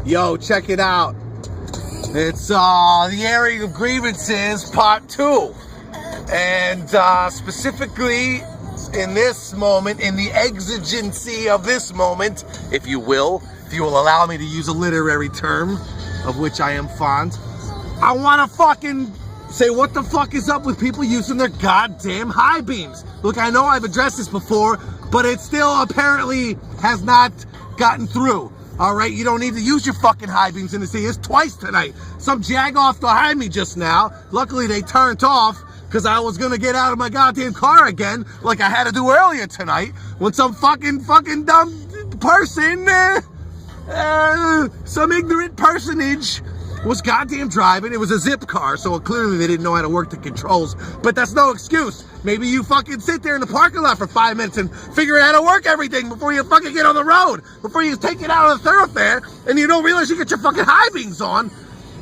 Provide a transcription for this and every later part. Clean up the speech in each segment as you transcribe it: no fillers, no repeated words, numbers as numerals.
Yo, check it out. It's the airing of grievances, part 2. And specifically in this moment, in the exigency of this moment, if you will allow me to use a literary term, of which I am fond, I want to fucking say what the fuck is up with people using their goddamn high beams. Look, I know I've addressed this before, but it still apparently has not gotten through. All right, you don't need to use your fucking high beams in the city. It's twice tonight. Some jag-off behind me just now. Luckily, they turned off because I was going to get out of my goddamn car again like I had to do earlier tonight when some fucking dumb person, some ignorant personage was goddamn driving. It was a zip car, so clearly they didn't know how to work the controls. But that's no excuse. Maybe you fucking sit there in the parking lot for 5 minutes and figure out how to work everything before you fucking get on the road, before you take it out of the thoroughfare, and you don't realize you got your fucking high beams on.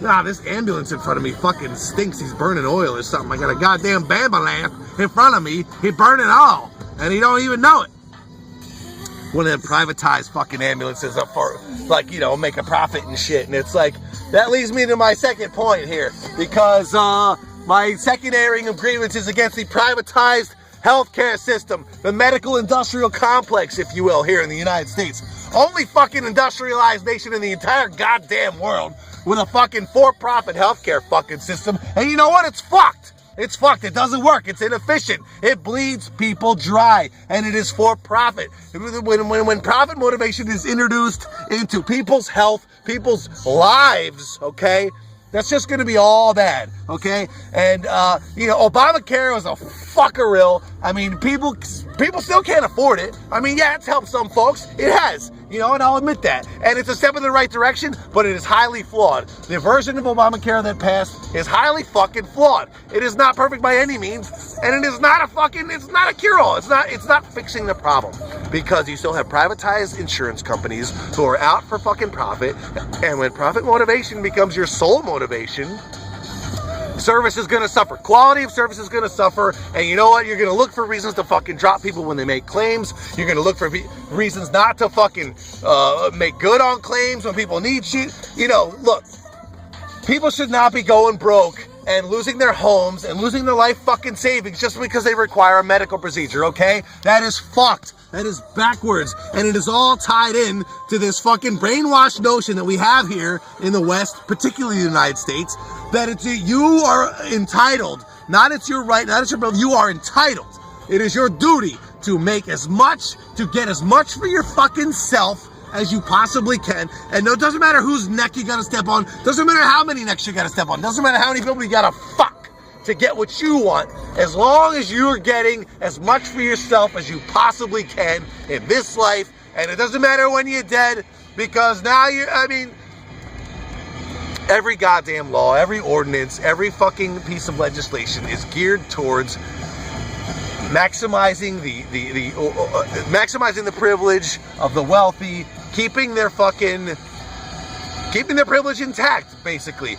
Nah, this ambulance in front of me fucking stinks. He's burning oil or something. I got a goddamn ambulance in front of me. He burning all, and he don't even know it. One of them privatized fucking ambulances up for, like, you know, make a profit and shit. And it's like, that leads me to my second point here, because my second airing of grievances against the privatized healthcare system, the medical industrial complex, if you will, here in the United States. Only fucking industrialized nation in the entire goddamn world with a fucking for-profit healthcare fucking system. And you know what? It's fucked. It's fucked. It doesn't work. It's inefficient. It bleeds people dry, and it is for profit. When profit motivation is introduced into people's health, people's lives, okay, that's just going to be all bad, okay? And, you know, Obamacare was a fuckerill. I mean, people still can't afford it. I mean, yeah, it's helped some folks. It has, you know, and I'll admit that. And it's a step in the right direction, but it is highly flawed. The version of Obamacare that passed is highly fucking flawed. It is not perfect by any means, and it is not it's not a cure-all. It's not fixing the problem, because you still have privatized insurance companies who are out for fucking profit, and when profit motivation becomes your sole motivation, service is going to suffer. Quality of service is going to suffer. And you know what? You're going to look for reasons to fucking drop people when they make claims. You're going to look for reasons not to fucking make good on claims when people need shit. You know, look, people should not be going broke and losing their homes and losing their life fucking savings just because they require a medical procedure, okay? That is fucked. That is backwards. And it is all tied in to this fucking brainwashed notion that we have here in the West, particularly the United States, that you are entitled, not it's your right, not it's your ability, you are entitled. It is your duty to make as much, to get as much for your fucking self as you possibly can. And no, it doesn't matter whose neck you gotta step on, doesn't matter how many necks you gotta step on, doesn't matter how many people you gotta fuck to get what you want, as long as you're getting as much for yourself as you possibly can in this life. And it doesn't matter when you're dead, because now every goddamn law, every ordinance, every fucking piece of legislation is geared towards maximizing maximizing the privilege of the wealthy, keeping their privilege intact, basically.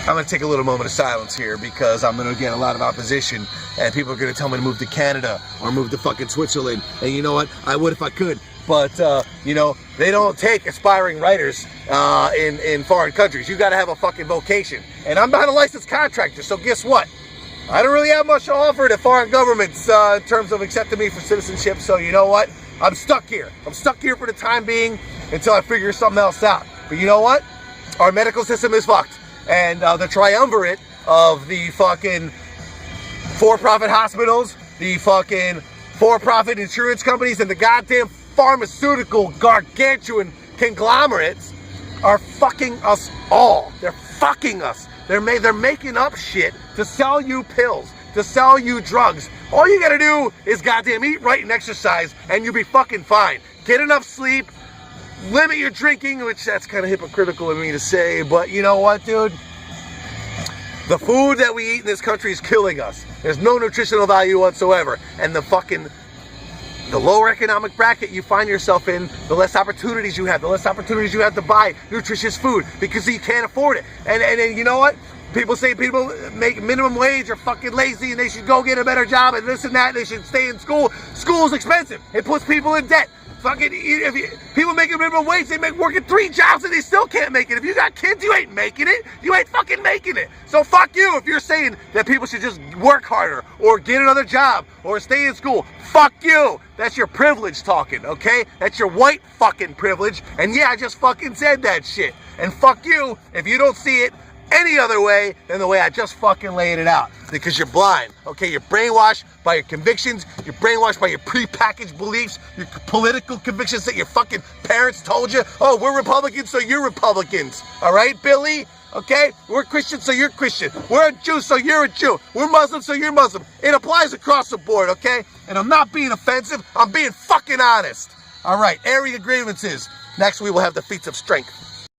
I'm going to take a little moment of silence here, because I'm going to get a lot of opposition, and people are going to tell me to move to Canada or move to fucking Switzerland. And you know what? I would if I could. But, you know, they don't take aspiring writers in foreign countries. You got to have a fucking vocation. And I'm not a licensed contractor, so guess what? I don't really have much to offer to foreign governments in terms of accepting me for citizenship. So you know what? I'm stuck here. I'm stuck here for the time being until I figure something else out. But you know what? Our medical system is fucked. And the triumvirate of the fucking for-profit hospitals, the fucking for-profit insurance companies, and the goddamn pharmaceutical gargantuan conglomerates are fucking us all. They're fucking us. They're making up shit to sell you pills, to sell you drugs. All you gotta do is goddamn eat right and exercise, and you'll be fucking fine. Get enough sleep. Limit your drinking, which that's kind of hypocritical of me to say, but you know what, dude? The food that we eat in this country is killing us. There's no nutritional value whatsoever. And the lower economic bracket you find yourself in, the less opportunities you have. The less opportunities you have to buy nutritious food because you can't afford it. And you know what? People say people make minimum wage are fucking lazy and they should go get a better job and this and that. And they should stay in school. School's expensive. It puts people in debt. Fucking, people making minimum wage, they make working 3 jobs and they still can't make it. If you got kids, you ain't making it. You ain't fucking making it. So fuck you if you're saying that people should just work harder or get another job or stay in school. Fuck you. That's your privilege talking, okay? That's your white fucking privilege. And yeah, I just fucking said that shit. And fuck you if you don't see it any other way than the way I just fucking laid it out. Because you're blind, okay? You're brainwashed by your convictions. You're brainwashed by your prepackaged beliefs, your political convictions that your fucking parents told you. Oh, we're Republicans, so you're Republicans. All right, Billy? Okay? We're Christian, so you're Christian. We're a Jew, so you're a Jew. We're Muslim, so you're Muslim. It applies across the board, okay? And I'm not being offensive. I'm being fucking honest. All right, area grievances. Next, we will have the feats of strength.